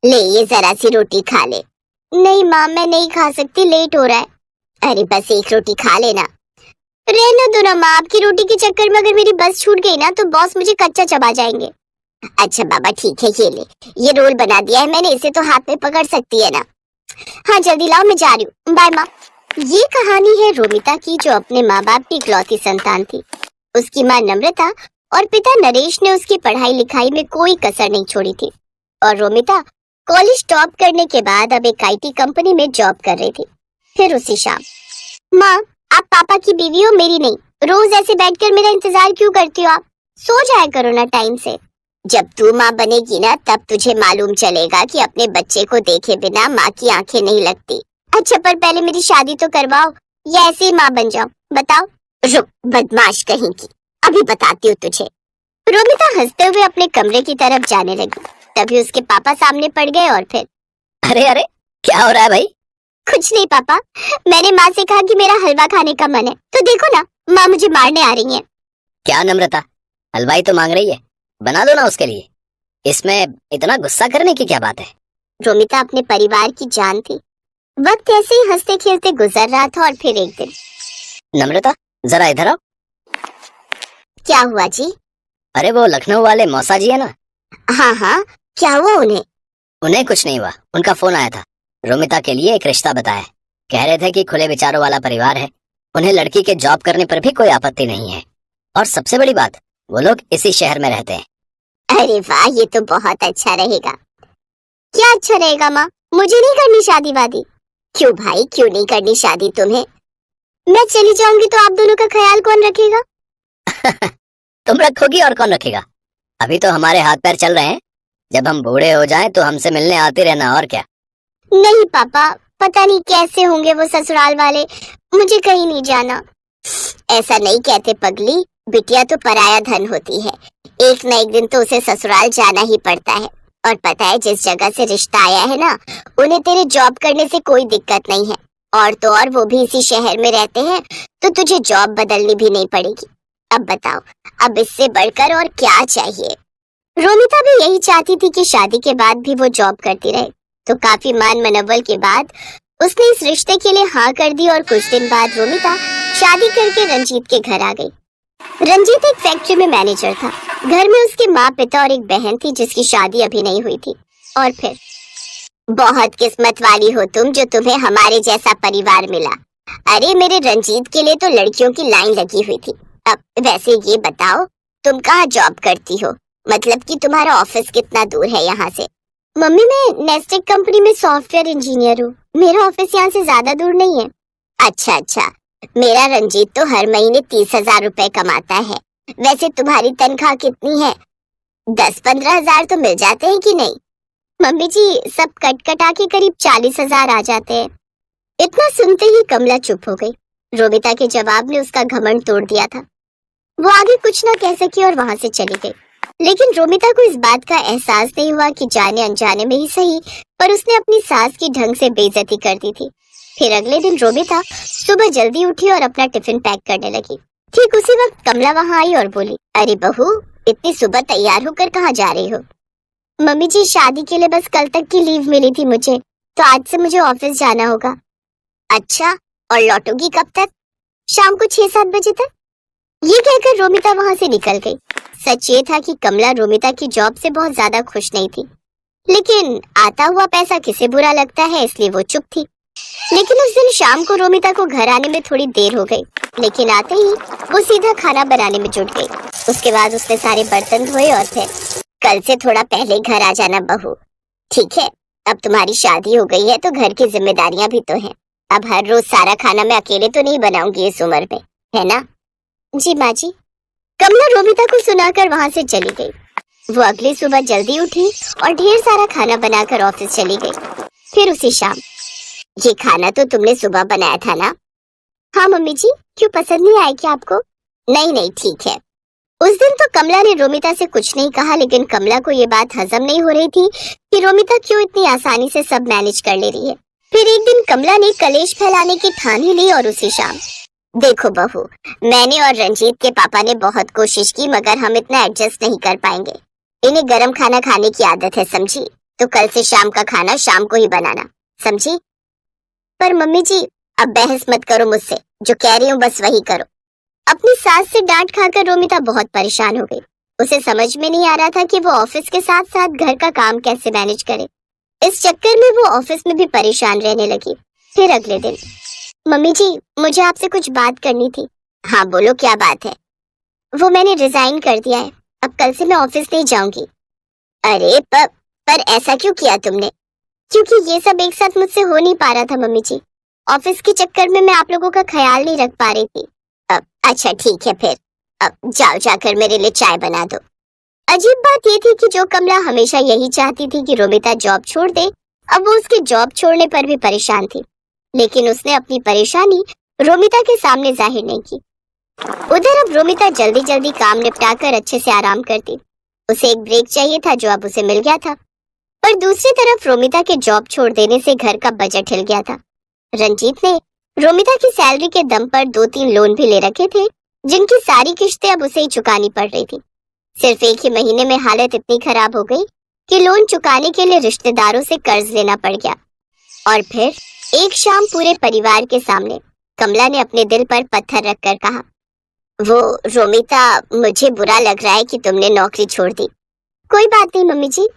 ले ये जरा सी रोटी खा ले। नहीं माँ, मैं नहीं खा सकती, लेट हो रहा है। अरे बस एक रोटी खा लेना। रहने दो ना माँ, आपकी रोटी के चक्कर में अगर मेरी बस छूट गई ना तो बॉस मुझे कच्चा चबा जाएंगे। अच्छा बाबा ठीक है, ये ले, ये रोल बना दिया है मैंने, इसे तो हाथ में पकड़ सकती है ना। हाँ जल्दी लाओ, मैं जा रही हूँ, बाय माँ। ये कहानी है रोमिता की, जो अपने माँ बाप की इकलौती संतान थी। उसकी माँ नम्रता और पिता नरेश ने उसकी पढ़ाई लिखाई में कोई कसर नहीं छोड़ी थी, और रोमिता कॉलेज टॉप करने के बाद अब एक आईटी कंपनी में जॉब कर रही थी। फिर उसी शाम, माँ आप पापा की बीवी हो, मेरी नहीं। रोज ऐसे बैठकर मेरा इंतजार क्यों करती हो आप? सो जाया करो ना टाइम से। जब तू माँ बनेगी ना तब तुझे मालूम चलेगा कि अपने बच्चे को देखे बिना माँ की आंखें नहीं लगती। अच्छा पर पहले मेरी शादी तो करवाओ, या ऐसे ही माँ बन जाओ, बताओ। रुक बदमाश कहीं की, अभी बताती हूँ तुझे। रोमिता हंसते हुए अपने कमरे की तरफ जाने लगी, तभी उसके पापा सामने पड़ गए और फिर, अरे अरे क्या हो रहा है भाई? कुछ नहीं पापा, मैंने माँ से कहा कि मेरा हलवा खाने का मन है, तो देखो ना माँ मुझे मारने आ रही है। क्या नम्रता, हलवाई तो मांग रही है, बना दो ना उसके लिए, इसमें इतना गुस्सा करने की क्या बात है? रोमिता अपने परिवार की जान थी। वक्त ऐसे ही हंसते खेलते गुजर रहा था और फिर एक दिन, नम्रता जरा इधर आओ। क्या हुआ जी? अरे वो लखनऊ वाले मौसा जी है ना? हाँ हाँ, क्या हुआ उन्हें? उन्हें कुछ नहीं हुआ, उनका फोन आया था, रोमिता के लिए एक रिश्ता बताया। कह रहे थे कि खुले विचारों वाला परिवार है, उन्हें लड़की के जॉब करने पर भी कोई आपत्ति नहीं है, और सबसे बड़ी बात वो लोग इसी शहर में रहते हैं। अरे वाह, ये तो बहुत अच्छा रहेगा। क्या अच्छा रहेगा माँ? मुझे नहीं करनी शादी वादी। क्यों भाई, क्यों नहीं करनी शादी तुम्हें? मैं चली जाऊंगी तो आप दोनों का ख्याल कौन रखेगा? तुम रखोगी और कौन रखेगा? अभी तो हमारे हाथ पैर चल रहे हैं, जब हम बूढ़े हो जाएं तो हमसे मिलने आते रहना, और क्या। नहीं पापा, पता नहीं कैसे होंगे वो ससुराल वाले, मुझे कहीं नहीं जाना। ऐसा नहीं कहते पगली, बिटिया तो पराया धन होती है, एक न एक दिन तो उसे ससुराल जाना ही पड़ता है। और पता है जिस जगह से रिश्ता आया है ना, उन्हें तेरे जॉब करने से कोई दिक्कत नहीं है, और तो और वो भी इसी शहर में रहते हैं, तो तुझे जॉब बदलनी भी नहीं पड़ेगी। अब बताओ, अब इससे बढ़कर और क्या चाहिए? रोमिता भी यही चाहती थी कि शादी के बाद भी वो जॉब करती रहे, तो काफी मान मनव्वल के बाद उसने इस रिश्ते के लिए हाँ कर दी। और कुछ दिन बाद रोमिता शादी करके रंजीत के घर आ गई। रंजीत एक फैक्ट्री में मैनेजर था। घर में उसके माँ पिता और एक बहन थी जिसकी शादी अभी नहीं हुई थी। और फिर, बहुत किस्मत वाली हो तुम जो तुम्हें हमारे जैसा परिवार मिला। अरे मेरे रंजीत के लिए तो लड़कियों की लाइन लगी हुई थी। अब वैसे ये बताओ, तुम कहाँ जॉब करती हो? मतलब कि तुम्हारा ऑफिस कितना दूर है यहाँ से? मम्मी मैं नेस्टेक कंपनी में सॉफ्टवेयर इंजीनियर हूँ, मेरा ऑफिस यहाँ से ज्यादा दूर नहीं है। अच्छा अच्छा, मेरा रंजीत तो हर महीने 30,000 रुपए कमाता है। वैसे तुम्हारी तनख्वाह कितनी है? 10-15 हजार तो मिल जाते हैं कि नहीं? मम्मी जी सब कट कटा के करीब 40,000 आ जाते हैं। इतना सुनते ही कमला चुप हो गई। रोमिता के जवाब ने उसका घमंड तोड़ दिया था। वो आगे कुछ ना कह सकी और वहां से चली गई। लेकिन रोमिता को इस बात का एहसास नहीं हुआ कि जाने अनजाने में ही सही, पर उसने अपनी सास की ढंग से बेइज्जती कर दी थी। फिर अगले दिन रोमिता सुबह जल्दी उठी और अपना टिफिन पैक करने लगी। ठीक उसी वक्त कमला वहां आई और बोली, अरे बहू, इतनी सुबह तैयार होकर कहाँ जा रही हो? मम्मी जी शादी के लिए बस कल तक की लीव मिली थी मुझे, तो आज से मुझे ऑफिस जाना होगा। अच्छा, और लौटोगी कब तक? शाम को 6-7 बजे तक। ये कहकर रोमिता वहां से निकल गई। सच ये था कि कमला रोमिता की जॉब से बहुत ज्यादा खुश नहीं थी, लेकिन आता हुआ पैसा किसे बुरा लगता है, इसलिए वो चुप थी। लेकिन उस दिन शाम को रोमिता को घर आने में थोड़ी देर हो गई, लेकिन आते ही वो सीधा खाना बनाने में जुट गई। उसके बाद उसने सारे बर्तन धोए और फिर, कल से थोड़ा पहले घर आ जाना बहू, ठीक है? अब तुम्हारी शादी हो गई है तो घर की जिम्मेदारियां भी तो हैं। अब हर रोज सारा खाना मैं अकेले तो नहीं बनाऊंगी इस उम्र में, है ना? जी माँ जी। कमला रोमिता को सुनाकर वहां से चली गई। वो अगली सुबह जल्दी उठी और ढेर सारा खाना बनाकर ऑफिस चली गई। फिर उसी शाम, ये खाना तो तुमने सुबह बनाया था ना? हाँ मम्मी जी, क्यों पसंद नहीं आया क्या आपको? नहीं नहीं ठीक है। उस दिन तो कमला ने रोमिता से कुछ नहीं कहा, लेकिन कमला को ये बात हजम नहीं हो रही थी कि रोमिता क्यों इतनी आसानी से सब मैनेज कर ले रही है। फिर एक दिन कमला ने कलेश फैलाने की ठान ही ली और उसी शाम, देखो बहू, मैंने और रंजीत के पापा ने बहुत कोशिश की, मगर हम इतना एडजस्ट नहीं कर पाएंगे। इन्हें गरम खाना खाने की आदत है, समझी? तो कल से शाम का खाना शाम को ही बनाना, समझी? पर मम्मी जी, अब बहस मत करो मुझसे, जो कह रही हूँ बस वही करो। अपनी सास से डांट खाकर रोमिता बहुत परेशान हो गई। उसे समझ में नहीं आ रहा था कि वो ऑफिस के साथ साथ घर का काम कैसे मैनेज करे। इस चक्कर में वो ऑफिस में भी परेशान रहने लगी। फिर अगले दिन, मम्मी जी, मुझे आपसे कुछ बात करनी थी। हाँ बोलो, क्या बात है? वो मैंने रिजाइन कर दिया है, अब कल से मैं ऑफिस नहीं जाऊंगी। अरे पर ऐसा क्यों किया तुमने? क्योंकि ये सब एक साथ मुझसे हो नहीं पा रहा था मम्मी जी। ऑफिस के चक्कर में मैं आप लोगों का ख्याल नहीं रख पा रही थी। अब अच्छा ठीक है, फिर अब जाओ जाकर मेरे लिए चाय बना दो। अजीब बात ये थी कि जो कमला हमेशा यही चाहती थी कि रोमिता जॉब छोड़ दे, अब वो उसके जॉब छोड़ने पर भी परेशान थी। लेकिन उसने अपनी परेशानी रोमिता के सामने जाहिर नहीं की। उधर अब रोमिता जल्दी जल्दी काम निपटाकर अच्छे से आराम करती। उसे एक ब्रेक चाहिए था जो अब उसे मिल गया था। पर दूसरी तरफ रोमिता के जॉब छोड़ देने से घर का बजट हिल गया था। रंजीत ने रोमिता की सैलरी के दम पर 2-3 लोन भी ले रखे थे, जिनकी सारी किश्तें अब उसे ही चुकानी पड़ रही थी। सिर्फ एक ही महीने में हालत इतनी खराब हो गई कि लोन चुकाने के लिए रिश्तेदारों से कर्ज लेना पड़ गया। और फिर एक शाम पूरे परिवार के सामने कमला ने अपने दिल पर पत्थर रखकर कहा, वो रोमिता, मुझे बुरा लग रहा है कि तुमने नौकरी छोड़ दी। कोई बात नहीं मम्मी जी।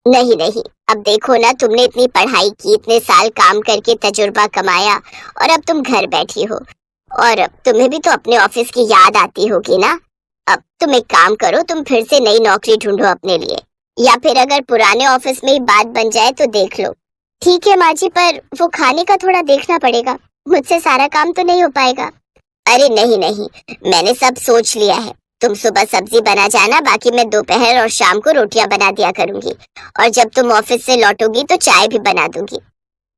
नहीं नहीं, अब देखो ना, तुमने इतनी पढ़ाई की, इतने साल काम करके तजुर्बा कमाया, और अब तुम घर बैठी हो, और अब तुम्हें भी तो अपने ऑफिस की याद आती होगी ना। अब तुम एक काम करो, तुम फिर से नई नौकरी ढूंढो अपने लिए, या फिर अगर पुराने ऑफिस में ही बात बन जाए तो देख लो। ठीक है माँ जी, पर वो खाने का थोड़ा देखना पड़ेगा, मुझसे सारा काम तो नहीं हो पाएगा। अरे नहीं नहीं, मैंने सब सोच लिया है। तुम सुबह सब्जी बना जाना, बाकी मैं दोपहर और शाम को रोटियां बना दिया करूंगी, और जब तुम ऑफिस से लौटोगी तो चाय भी बना दूंगी।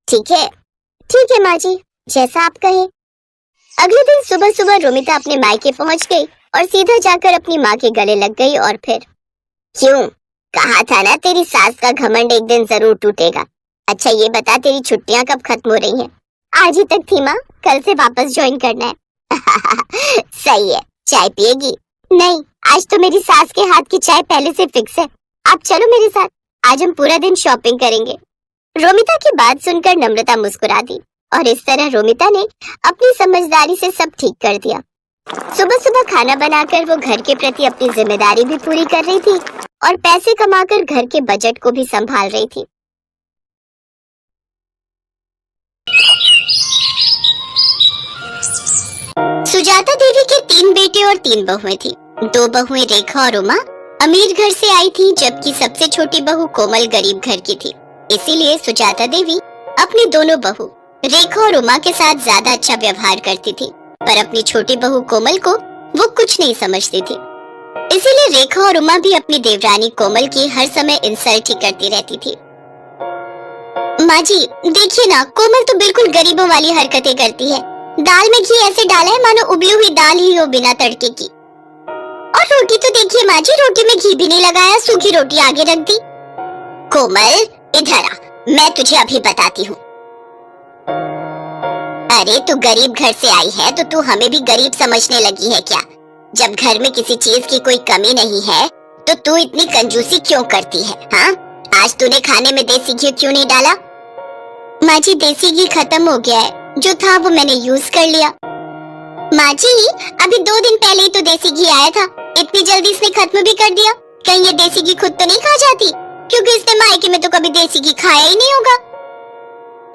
ठीक है? ठीक है माँ जी, जैसा आप कहें। अगले दिन सुबह सुबह रोमिता अपने मायके पहुंच गई और सीधा जाकर अपनी माँ के गले लग गई। और फिर, क्यों? कहा था ना, तेरी सास का घमंड एक दिन जरूर टूटेगा। अच्छा ये बता, तेरी छुट्टियां कब खत्म हो रही हैं? आज ही तक थी माँ, कल से वापस ज्वाइन करना है। सही है, चाय पिएगी? नहीं, आज तो मेरी सास के हाथ की चाय पहले से फिक्स है। आप चलो मेरे साथ, आज हम पूरा दिन शॉपिंग करेंगे। रोमिता की बात सुनकर नम्रता मुस्कुरा दी, और इस तरह रोमिता ने अपनी समझदारी से सब ठीक कर दिया। सुबह सुबह खाना बनाकर वो घर के प्रति अपनी जिम्मेदारी भी पूरी कर रही थी, और पैसे कमाकर घर के बजट को भी संभाल रही थी। सुजाता देवी के 3 बेटे और 3 बहुएं थी। 2 बहुएं रेखा और उमा अमीर घर से आई थी, जबकि सबसे छोटी बहू कोमल गरीब घर की थी। इसीलिए सुजाता देवी अपनी दोनों बहू रेखा और उमा के साथ ज्यादा अच्छा व्यवहार करती थी, पर अपनी छोटी बहू कोमल को वो कुछ नहीं समझती थी। इसीलिए रेखा और उमा भी अपनी देवरानी कोमल की हर समय इंसल्ट ही करती रहती थी। माँ जी देखिए ना, कोमल तो बिल्कुल गरीबों वाली हरकतें करती है। दाल में घी ऐसे डाला है मानो उबली हुई दाल ही हो बिना तड़के की। और रोटी तो देखिए माँ जी, रोटी में घी भी नहीं लगाया, सूखी रोटी आगे रख दी। कोमल इधर आ, मैं तुझे अभी बताती हूँ। अरे तू गरीब घर से आई है तो तू हमें भी गरीब समझने लगी है क्या? जब घर में किसी चीज की कोई कमी नहीं है तो तू इतनी कंजूसी क्यों करती है? हाँ, आज तूने खाने में देसी घी क्यों नहीं डाला? माँ जी देसी घी खत्म हो गया है, जो था वो मैंने यूज कर लिया। माँ जी अभी 2 दिन पहले ही तो देसी घी आया था, इतनी जल्दी इसने खत्म भी कर दिया। कहीं ये देसी घी खुद तो नहीं खा जाती, क्योंकि इसने मायके में तो कभी देसी घी खाया ही नहीं होगा।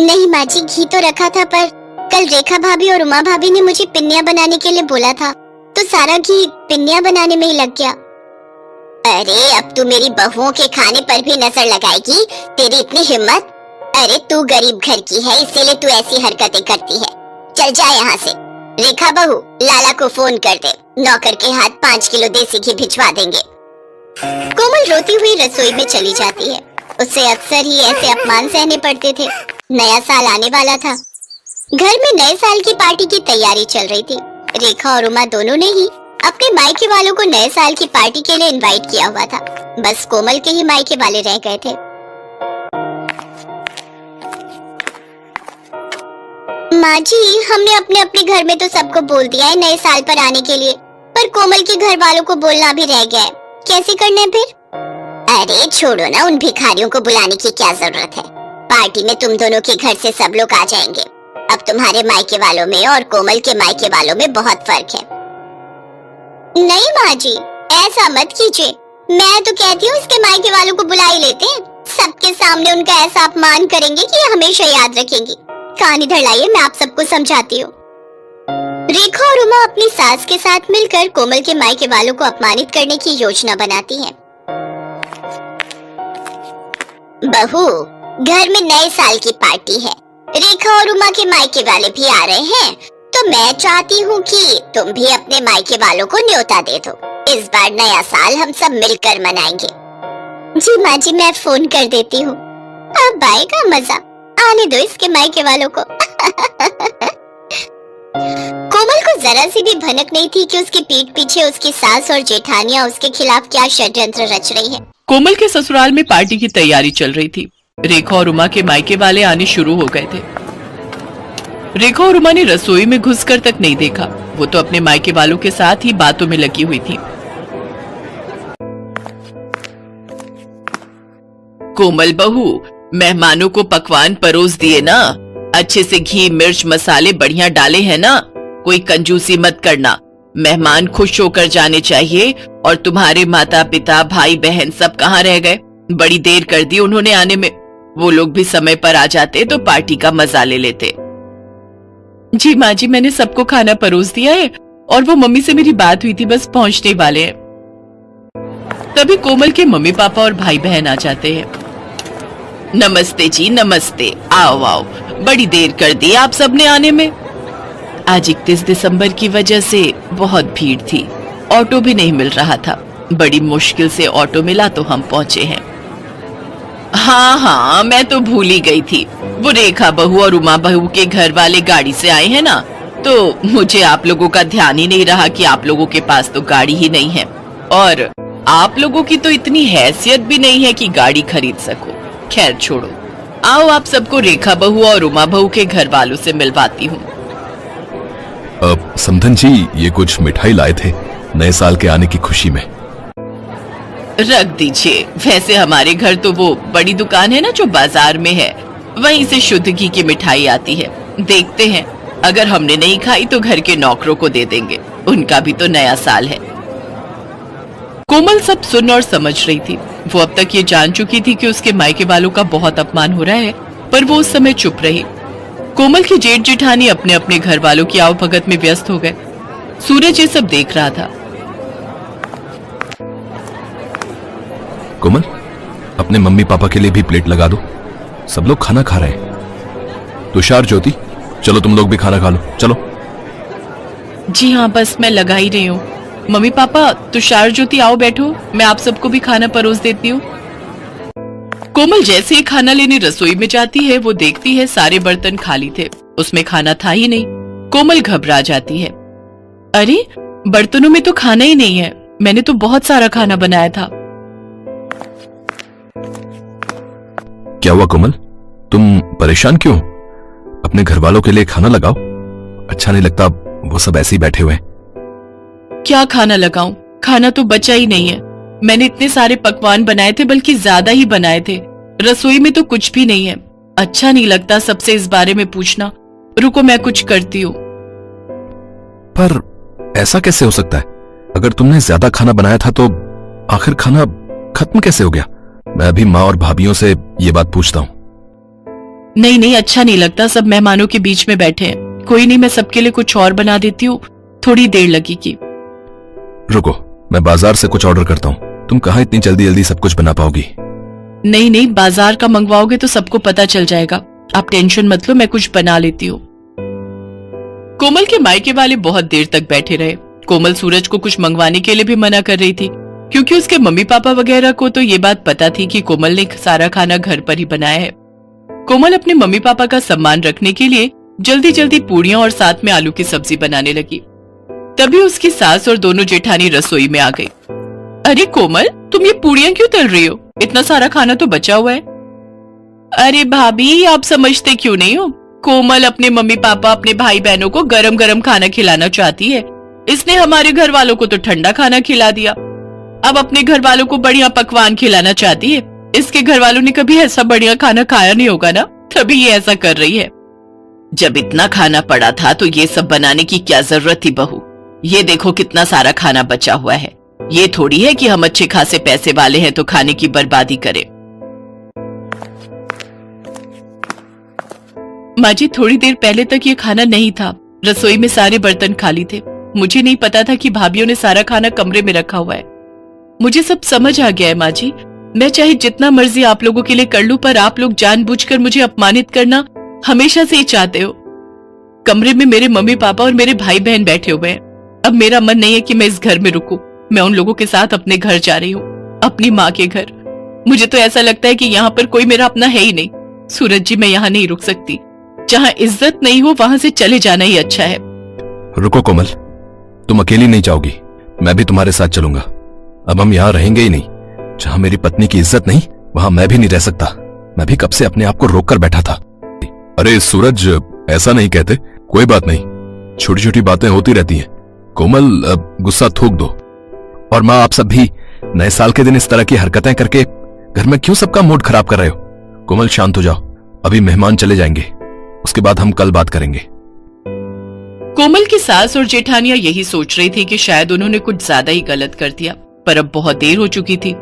नहीं माँ जी, घी तो रखा था, पर कल रेखा भाभी और उमा भाभी ने मुझे पिन्नियाँ बनाने के लिए बोला था, तो सारा घी पिन्नियाँ बनाने में ही लग गया। अरे अब तू मेरी बहुओं के खाने पर भी नजर लगाएगी? तेरी इतनी हिम्मत? अरे तू गरीब घर की है, इसीलिए तू ऐसी हरकतें करती है। चल जा यहाँ से। रेखा बहू, लाला को फोन कर दे, नौकर के हाथ 5 किलो देसी घी भिजवा देंगे। कोमल रोती हुई रसोई में चली जाती है। उसे अक्सर ही ऐसे अपमान सहने पड़ते थे। नया साल आने वाला था, घर में नए साल की पार्टी की तैयारी चल रही थी। रेखा और उमा दोनों ने ही अपने मायके वालों को नए साल की पार्टी के लिए इनवाइट किया हुआ था, बस कोमल के ही मायके वाले रह गए थे। माँ जी हमने अपने अपने घर में तो सबको बोल दिया है नए साल पर आने के लिए, पर कोमल के घर वालों को बोलना भी रह गया है, कैसे करना है फिर? अरे छोड़ो ना, उन भिखारियों को बुलाने की क्या जरूरत है। पार्टी में तुम दोनों के घर से सब लोग आ जाएंगे। अब तुम्हारे मायके वालों में और कोमल के मायके वालों में बहुत फर्क है। नहीं माँ जी, ऐसा मत कीजिए। मैं तो कहती हूँ इसके मायके वालों को बुला ही लेते हैं। सबके सामने उनका ऐसा अपमान करेंगे कि ये हमेशा याद रखेंगी। कान इधर लाइए, मैं आप सबको समझाती हूँ। रेखा और उमा अपनी सास के साथ मिलकर कोमल के मायके वालों को अपमानित करने की योजना बनाती हैं। बहू, घर में नए साल की पार्टी है। रेखा और उमा के मायके वाले भी आ रहे हैं, तो मैं चाहती हूँ कि तुम भी अपने मायके वालों को न्योता दे दो। इस बार नया साल हम सब मिलकर मनाएंगे। जी माँ जी, मैं फोन कर देती हूँ। अब आएगा मजा, आने दो इसके मायके वालों को। कोमल को जरा सी भी भनक नहीं थी कि उसकी पीठ पीछे उसकी सास और जेठानियां उसके खिलाफ क्या षड्यंत्र रच रही हैं। कोमल के ससुराल में पार्टी की तैयारी चल रही थी। रेखा और उमा के मायके वाले आने शुरू हो गए थे। रेखा और उमा ने रसोई में घुसकर तक नहीं देखा, वो तो अपने मायके वालों के साथ ही बातों में लगी हुई थी। कोमल बहू, मेहमानों को पकवान परोस दिए ना? अच्छे से घी मिर्च मसाले बढ़िया डाले हैं ना? कोई कंजूसी मत करना। मेहमान खुश होकर जाने चाहिए। और तुम्हारे माता पिता भाई बहन सब कहाँ रह गए? बड़ी देर कर दी उन्होंने आने में। वो लोग भी समय पर आ जाते तो पार्टी का मजा ले लेते। जी माँ जी, मैंने सबको खाना परोस दिया है और वो मम्मी से मेरी बात हुई थी, बस पहुंचने वाले हैं। तभी कोमल के मम्मी पापा और भाई बहन आ जाते हैं। नमस्ते जी, नमस्ते। आओ आओ, बड़ी देर कर दी आप सबने आने में। आज 31 दिसंबर की वजह से बहुत भीड़ थी, ऑटो भी नहीं मिल रहा था। बड़ी मुश्किल से ऑटो मिला तो हम पहुंचे हैं। हाँ, मैं तो भूल ही गई थी। वो रेखा बहू और उमा बहू के घर वाले गाड़ी से आए हैं ना, तो मुझे आप लोगों का ध्यान ही नहीं रहा कि आप लोगों के पास तो गाड़ी ही नहीं है और आप लोगों की तो इतनी हैसियत भी नहीं है कि गाड़ी खरीद सको। खैर छोड़ो, आओ आप सबको रेखा बहू और उमा बहू के घर वालों से मिलवाती हूँ। समधन जी, ये कुछ मिठाई लाए थे नए साल के आने की खुशी में। रख दीजिए। वैसे हमारे घर तो वो बड़ी दुकान है ना जो बाजार में है, वहीं से शुद्ध घी की मिठाई आती है। देखते हैं, अगर हमने नहीं खाई तो घर के नौकरों को दे देंगे, उनका भी तो नया साल है। कोमल सब सुन और समझ रही थी। वो अब तक ये जान चुकी थी कि उसके मायके वालों का बहुत अपमान हो रहा है, पर वो उस समय चुप रही। कोमल की जेठ जेठानी अपने अपने घर वालों की आवभगत में व्यस्त हो गए। सूरज ये सब देख रहा था। कोमल, अपने मम्मी पापा के लिए भी प्लेट लगा दो, सब लोग खाना खा रहे हैं। तुषार, ज्योति, चलो तुम लोग भी खाना खा लो, चलो। जी हाँ, बस मैं लगा ही रही हूँ। मम्मी पापा, तुषार ज्योति आओ बैठो, मैं आप सबको भी खाना परोस देती हूँ। कोमल जैसे ही खाना लेने रसोई में जाती है, वो देखती है सारे बर्तन खाली थे, उसमें खाना था ही नहीं। कोमल घबरा जाती है। अरे, बर्तनों में तो खाना ही नहीं है, मैंने तो बहुत सारा खाना बनाया था। क्या हुआ कोमल, तुम परेशान क्यों? अपने घर वालों के लिए खाना लगाओ। अच्छा नहीं लगता वो सब ऐसे ही बैठे हुए। क्या खाना लगाऊं? खाना तो बचा ही नहीं है। मैंने इतने सारे पकवान बनाए थे, बल्कि ज्यादा ही बनाए थे। रसोई में तो कुछ भी नहीं है। अच्छा नहीं लगता सबसे इस बारे में पूछना। रुको, मैं कुछ करती हूँ। पर ऐसा कैसे हो सकता है? अगर तुमने ज्यादा खाना बनाया था तो आखिर खाना खत्म कैसे हो गया? मैं अभी माँ और भाभीियों से ये बात पूछता हूँ। नहीं नहीं, अच्छा नहीं लगता, सब मेहमानों के बीच में बैठे हैं। कोई नहीं, मैं सबके लिए कुछ और बना देती हूँ, थोड़ी देर लगेगी। रुको, मैं बाजार से कुछ ऑर्डर करता हूँ। तुम कहाँ इतनी जल्दी जल्दी सब कुछ बना पाओगी? नहीं नहीं, बाजार का मंगवाओगे तो सबको पता चल जाएगा। आप टेंशन मत लो, मैं कुछ बना लेती हूँ। कोमल के मायके वाले बहुत देर तक बैठे रहे। कोमल सूरज को कुछ मंगवाने के लिए भी मना कर रही थी, क्योंकि उसके मम्मी पापा वगैरह को तो ये बात पता थी कि कोमल ने सारा खाना घर पर ही बनाया है। कोमल अपने मम्मी पापा का सम्मान रखने के लिए जल्दी जल्दी पूड़ियां और साथ में आलू की सब्जी बनाने लगी। तभी उसकी सास और दोनों जेठानी रसोई में आ गई। अरे कोमल, तुम ये पूड़ियां क्यों तल रही हो? इतना सारा खाना तो बचा हुआ है। अरे भाभी, आप समझते क्यों नहीं हो? कोमल अपने मम्मी पापा अपने भाई बहनों को गरम गरम खाना खिलाना चाहती है, इसने हमारे घर वालों को तो ठंडा खाना खिला दिया। अब अपने घर वालों को बढ़िया पकवान खिलाना चाहती है। इसके घर वालों ने कभी ऐसा बढ़िया खाना खाया नहीं होगा ना, तभी ये ऐसा कर रही है। जब इतना खाना पड़ा था तो ये सब बनाने की क्या जरूरत थी बहू। ये देखो कितना सारा खाना बचा हुआ है। ये थोड़ी है कि हम अच्छे खासे पैसे वाले हैं तो खाने की बर्बादी करें। माँ जी, थोड़ी देर पहले तक ये खाना नहीं था। रसोई में सारे बर्तन खाली थे। मुझे नहीं पता था कि भाभीियों ने सारा खाना कमरे में रखा हुआ है। मुझे सब समझ आ गया है माँ जी। मैं चाहे जितना मर्जी आप लोगों के लिए कर लूं, पर आप लोग जानबूझकर मुझे अपमानित करना हमेशा से ही चाहते हो। कमरे में मेरे मम्मी पापा और मेरे भाई बहन बैठे हुए हैं। अब मेरा मन नहीं है कि मैं इस घर में रुकूं। मैं उन लोगों के साथ अपने घर जा रही हूँ, अपनी माँ के घर। मुझे तो ऐसा लगता है कि यहाँ पर कोई मेरा अपना है ही नहीं। सूरज जी, मैं यहाँ नहीं रुक सकती। जहाँ इज्जत नहीं हो वहां से चले जाना ही अच्छा है। रुको कोमल, तुम अकेली नहीं जाओगी, मैं भी तुम्हारे साथ चलूंगा। अब हम यहाँ रहेंगे ही नहीं। जहाँ मेरी पत्नी की इज्जत नहीं, वहां मैं भी नहीं रह सकता। मैं भी कब से अपने आप को रोक कर बैठा था। अरे सूरज, ऐसा नहीं कहते। कोई बात नहीं, छोटी छोटी बातें होती रहती हैं। कोमल, गुस्सा थूक दो। और माँ, आप सब भी नए साल के दिन इस तरह की हरकतें करके घर में क्यों सबका मूड खराब कर रहे हो? कोमल, शांत हो जाओ। अभी मेहमान चले जाएंगे, उसके बाद हम कल बात करेंगे। कोमल की सास और जेठानियां यही सोच रही थी कि शायद उन्होंने कुछ ज्यादा ही गलत कर दिया, पर अब बहुत देर हो चुकी थी।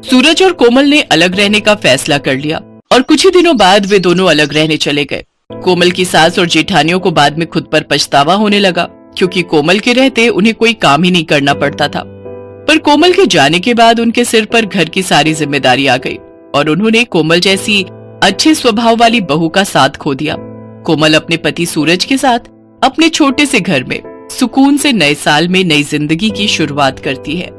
सूरज और कोमल ने अलग रहने का फैसला कर लिया और कुछ ही दिनों बाद वे दोनों अलग रहने चले गए। कोमल की सास और जेठानियों को बाद में खुद पर पछतावा होने लगा, क्योंकि कोमल के रहते उन्हें कोई काम ही नहीं करना पड़ता था। पर कोमल के जाने के बाद उनके सिर पर घर की सारी जिम्मेदारी आ गई और उन्होंने कोमल जैसी अच्छे स्वभाव वाली बहू का साथ खो दिया। कोमल अपने पति सूरज के साथ अपने छोटे से घर में सुकून से नए साल में नई जिंदगी की शुरुआत करती है।